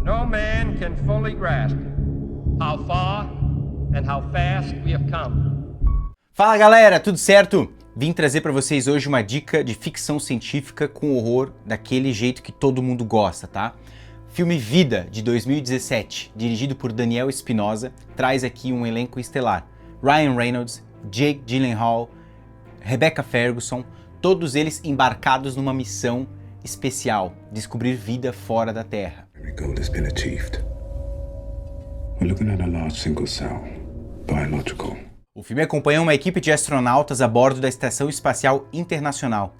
No man can fully grasp how far and how fast we have come. Fala galera, tudo certo? Vim trazer para vocês hoje uma dica de ficção científica com horror daquele jeito que todo mundo gosta, tá? Filme Vida, de 2017, dirigido por Daniel Espinosa, traz aqui um elenco estelar. Ryan Reynolds, Jake Gyllenhaal, Rebecca Ferguson, todos eles embarcados numa missão especial, descobrir vida fora da Terra. Every goal has been achieved. We're looking at a large single cell, biological. O filme acompanha uma equipe de astronautas a bordo da Estação Espacial Internacional.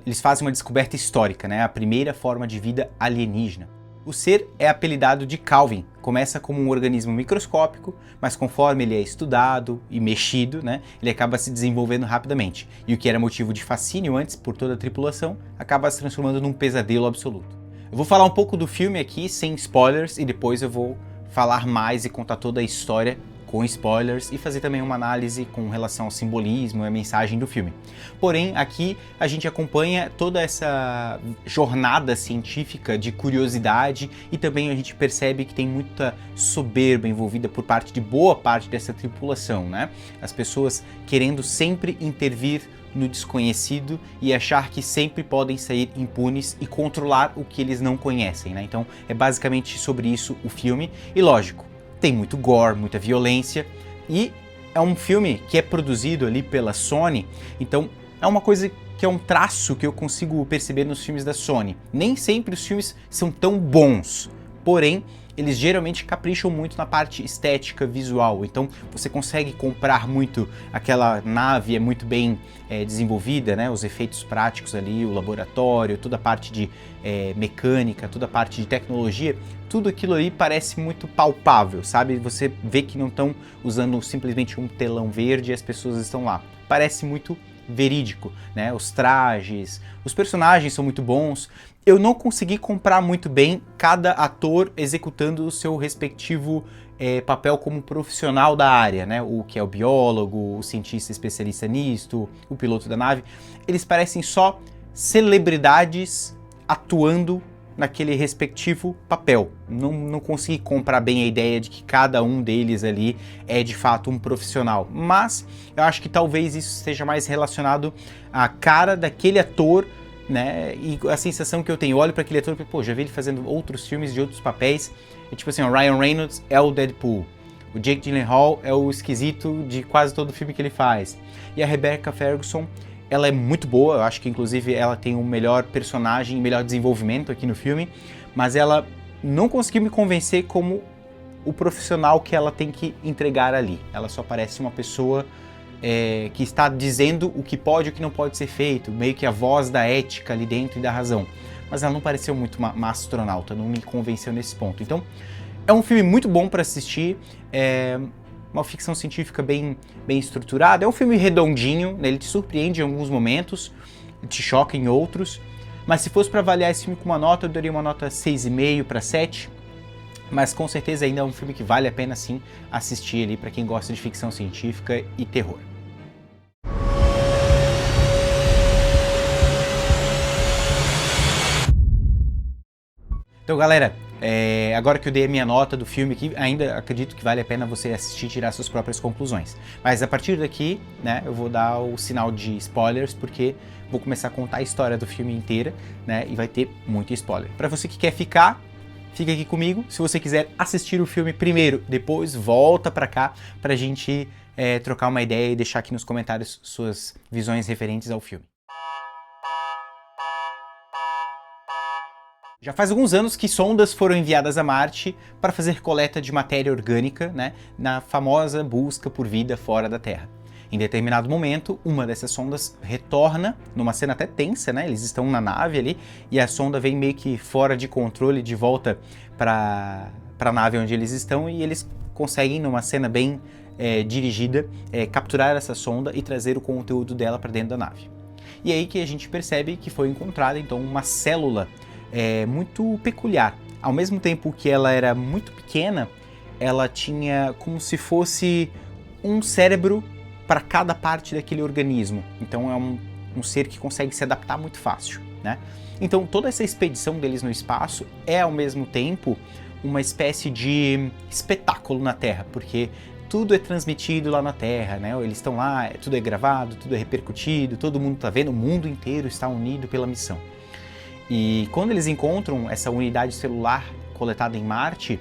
Eles fazem uma descoberta histórica, né? A primeira forma de vida alienígena. O ser é apelidado de Calvin. Começa como um organismo microscópico, mas conforme ele é estudado e mexido, né, ele acaba se desenvolvendo rapidamente. E o que era motivo de fascínio antes por toda a tripulação, acaba se transformando num pesadelo absoluto. Eu vou falar um pouco do filme aqui, sem spoilers, e depois eu vou falar mais e contar toda a história com spoilers e fazer também uma análise com relação ao simbolismo e a mensagem do filme. Porém, aqui a gente acompanha toda essa jornada científica de curiosidade e também a gente percebe que tem muita soberba envolvida por parte de boa parte dessa tripulação, né? As pessoas querendo sempre intervir no desconhecido e achar que sempre podem sair impunes e controlar o que eles não conhecem, né? Então é basicamente sobre isso o filme e lógico, tem muito gore, muita violência e é um filme que é produzido ali pela Sony, então é uma coisa que é um traço que eu consigo perceber nos filmes da Sony. Nem sempre os filmes são tão bons, porém eles geralmente capricham muito na parte estética, visual, então você consegue comprar muito, aquela nave é muito bem desenvolvida, né? Os efeitos práticos ali, o laboratório, toda a parte de mecânica, toda a parte de tecnologia, tudo aquilo ali parece muito palpável, sabe? Você vê que não estão usando simplesmente um telão verde e as pessoas estão lá. Parece muito verídico, né? Os trajes, os personagens são muito bons. Eu não consegui comprar muito bem cada ator executando o seu respectivo papel como profissional da área, né? O que é o biólogo, o cientista especialista nisto, o piloto da nave. Eles parecem só celebridades atuando naquele respectivo papel. Não consegui comprar bem a ideia de que cada um deles ali é de fato um profissional, mas eu acho que talvez isso esteja mais relacionado à cara daquele ator, né? E a sensação que eu tenho, olho para aquele ator e pô, já vi ele fazendo outros filmes de outros papéis, é tipo assim, o Ryan Reynolds é o Deadpool, o Jake Gyllenhaal é o esquisito de quase todo filme que ele faz, e a Rebecca Ferguson, ela é muito boa, eu acho que inclusive ela tem o melhor personagem e melhor desenvolvimento aqui no filme, mas ela não conseguiu me convencer como o profissional que ela tem que entregar ali. Ela só parece uma pessoa que está dizendo o que pode e o que não pode ser feito, meio que a voz da ética ali dentro e da razão. Mas ela não pareceu muito uma astronauta, não me convenceu nesse ponto. Então, é um filme muito bom para assistir, uma ficção científica bem estruturada, é um filme redondinho, né? Ele te surpreende em alguns momentos, te choca em outros, mas se fosse para avaliar esse filme com uma nota, eu daria uma nota 6,5 para 7, mas com certeza ainda é um filme que vale a pena sim assistir ali para quem gosta de ficção científica e terror. Então galera, agora que eu dei a minha nota do filme aqui, ainda acredito que vale a pena você assistir e tirar suas próprias conclusões. Mas a partir daqui, né, eu vou dar o sinal de spoilers, porque vou começar a contar a história do filme inteira, né, e vai ter muito spoiler. Para você que quer fica aqui comigo. Se você quiser assistir o filme primeiro, depois volta para cá pra gente trocar uma ideia e deixar aqui nos comentários suas visões referentes ao filme. Já faz alguns anos que sondas foram enviadas a Marte para fazer coleta de matéria orgânica, né, na famosa busca por vida fora da Terra. Em determinado momento, uma dessas sondas retorna, numa cena até tensa, né? Eles estão na nave ali e a sonda vem meio que fora de controle de volta para a nave onde eles estão e eles conseguem, numa cena bem dirigida, capturar essa sonda e trazer o conteúdo dela para dentro da nave. E aí que a gente percebe que foi encontrada então uma célula muito peculiar. Ao mesmo tempo que ela era muito pequena, ela tinha como se fosse um cérebro para cada parte daquele organismo. Então é um ser que consegue se adaptar muito fácil, né? Então toda essa expedição deles no espaço é ao mesmo tempo uma espécie de espetáculo na Terra, porque tudo é transmitido lá na Terra, né? Eles estão lá, tudo é gravado, tudo é repercutido, todo mundo está vendo, o mundo inteiro está unido pela missão. E quando eles encontram essa unidade celular coletada em Marte,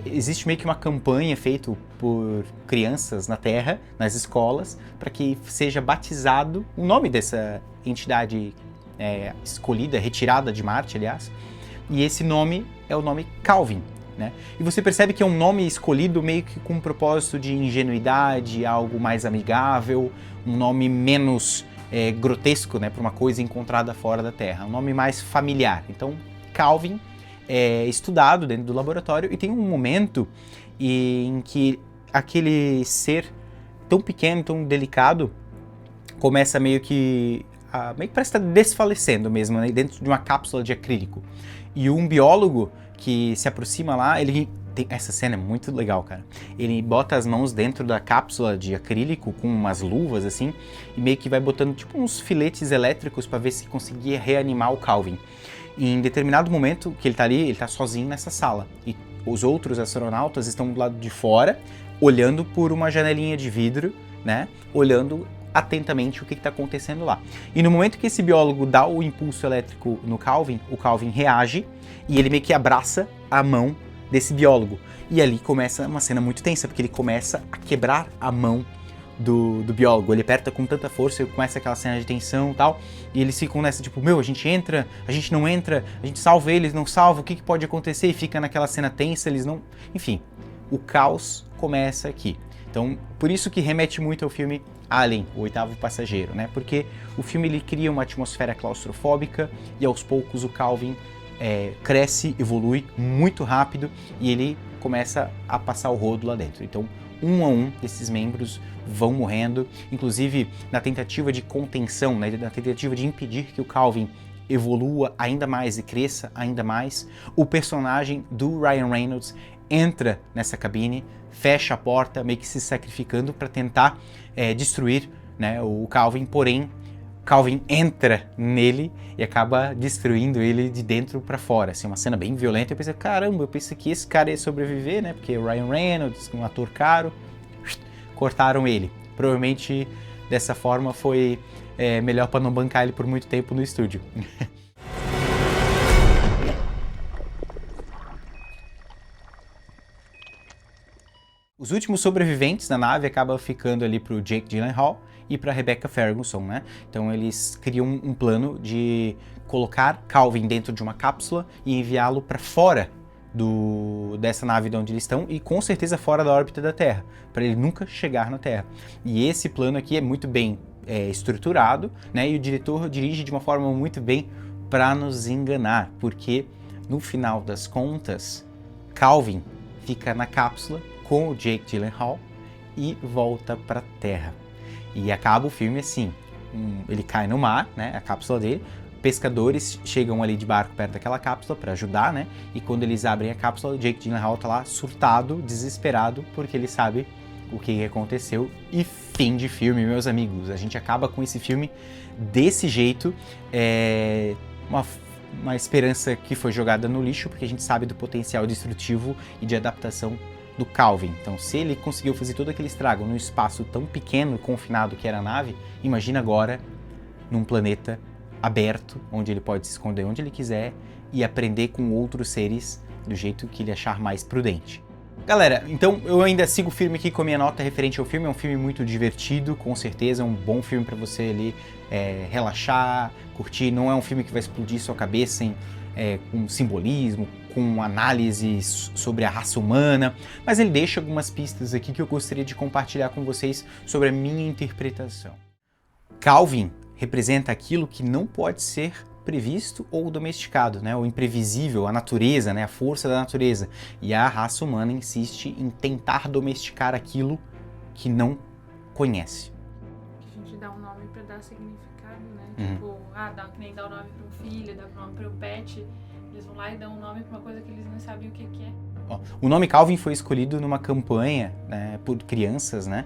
existe meio que uma campanha feita por crianças na Terra, nas escolas, para que seja batizado o nome dessa entidade escolhida, retirada de Marte, aliás, e esse nome é o nome Calvin, né? E você percebe que é um nome escolhido meio que com um propósito de ingenuidade, algo mais amigável, um nome menos grotesco, né, para uma coisa encontrada fora da Terra, um nome mais familiar. Então, Calvin é estudado dentro do laboratório e tem um momento em que aquele ser tão pequeno, tão delicado, começa meio que parece estar desfalecendo mesmo, né, dentro de uma cápsula de acrílico. E um biólogo que se aproxima lá, essa cena é muito legal, cara. Ele bota as mãos dentro da cápsula de acrílico com umas luvas assim e meio que vai botando tipo uns filetes elétricos para ver se conseguia reanimar o Calvin. E em determinado momento que ele tá ali, ele tá sozinho nessa sala e os outros astronautas estão do lado de fora, olhando por uma janelinha de vidro, né? Olhando atentamente o que está acontecendo lá. E no momento que esse biólogo dá o impulso elétrico no Calvin, o Calvin reage e ele meio que abraça a mão desse biólogo. E ali começa uma cena muito tensa, porque ele começa a quebrar a mão do biólogo. Ele aperta com tanta força e começa aquela cena de tensão e tal. E eles ficam nessa tipo, a gente entra, a gente não entra, a gente salva eles, não salva, o que pode acontecer? E fica naquela cena tensa, eles não... Enfim, o caos começa aqui. Então, por isso que remete muito ao filme Alien, o Oitavo Passageiro, né? Porque o filme ele cria uma atmosfera claustrofóbica e aos poucos o Calvin cresce, evolui muito rápido e ele começa a passar o rodo lá dentro. Então, um a um desses membros vão morrendo, inclusive na tentativa de contenção, né? Na tentativa de impedir que o Calvin evolua ainda mais e cresça ainda mais, o personagem do Ryan Reynolds entra nessa cabine, fecha a porta, meio que se sacrificando para tentar destruir, né, o Calvin, porém Calvin entra nele e acaba destruindo ele de dentro para fora, assim, uma cena bem violenta. Eu pensei, caramba, eu pensei que esse cara ia sobreviver, né, porque o Ryan Reynolds, um ator caro, cortaram ele. Provavelmente dessa forma foi melhor para não bancar ele por muito tempo no estúdio. Os últimos sobreviventes na nave acabam ficando ali para o Jake Gyllenhaal e para Rebecca Ferguson, né? Então eles criam um plano de colocar Calvin dentro de uma cápsula e enviá-lo para fora dessa nave de onde eles estão e com certeza fora da órbita da Terra, para ele nunca chegar na Terra. E esse plano aqui é muito bem estruturado, né? E o diretor dirige de uma forma muito bem para nos enganar, porque no final das contas, Calvin fica na cápsula com o Jake Gyllenhaal e volta para a Terra. E acaba o filme assim, ele cai no mar, né, a cápsula dele, pescadores chegam ali de barco perto daquela cápsula para ajudar, né, e quando eles abrem a cápsula, o Jake Gyllenhaal tá lá surtado, desesperado, porque ele sabe o que aconteceu e fim de filme, meus amigos. A gente acaba com esse filme desse jeito, uma esperança que foi jogada no lixo, porque a gente sabe do potencial destrutivo e de adaptação do Calvin. Então, se ele conseguiu fazer todo aquele estrago num espaço tão pequeno e confinado que era a nave, imagina agora num planeta aberto, onde ele pode se esconder onde ele quiser e aprender com outros seres do jeito que ele achar mais prudente. Galera, então eu ainda sigo firme aqui com a minha nota referente ao filme. É um filme muito divertido, com certeza, é um bom filme para você ali relaxar, curtir. Não é um filme que vai explodir sua cabeça com simbolismo, com análises sobre a raça humana, mas ele deixa algumas pistas aqui que eu gostaria de compartilhar com vocês sobre a minha interpretação. Calvin representa aquilo que não pode ser previsto ou domesticado, né? O imprevisível, a natureza, né? A força da natureza. E a raça humana insiste em tentar domesticar aquilo que não conhece. A gente dá um nome para dar significado, né? Tipo, nem dá o nome para um filho, dá o nome para um pet. Eles vão lá e dão um nome para uma coisa que eles não sabem o que é. O nome Calvin foi escolhido numa campanha, né, por crianças, né,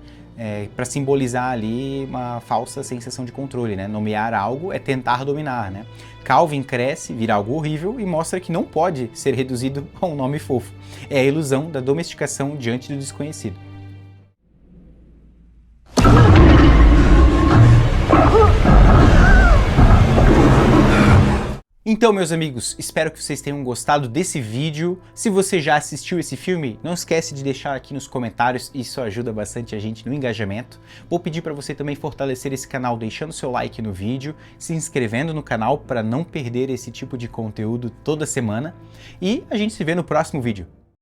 para simbolizar ali uma falsa sensação de controle, né? Nomear algo é tentar dominar, né? Calvin cresce, vira algo horrível e mostra que não pode ser reduzido a um nome fofo. É a ilusão da domesticação diante do desconhecido. Então, meus amigos, espero que vocês tenham gostado desse vídeo. Se você já assistiu esse filme, não esquece de deixar aqui nos comentários, isso ajuda bastante a gente no engajamento. Vou pedir para você também fortalecer esse canal deixando seu like no vídeo, se inscrevendo no canal para não perder esse tipo de conteúdo toda semana. E a gente se vê no próximo vídeo.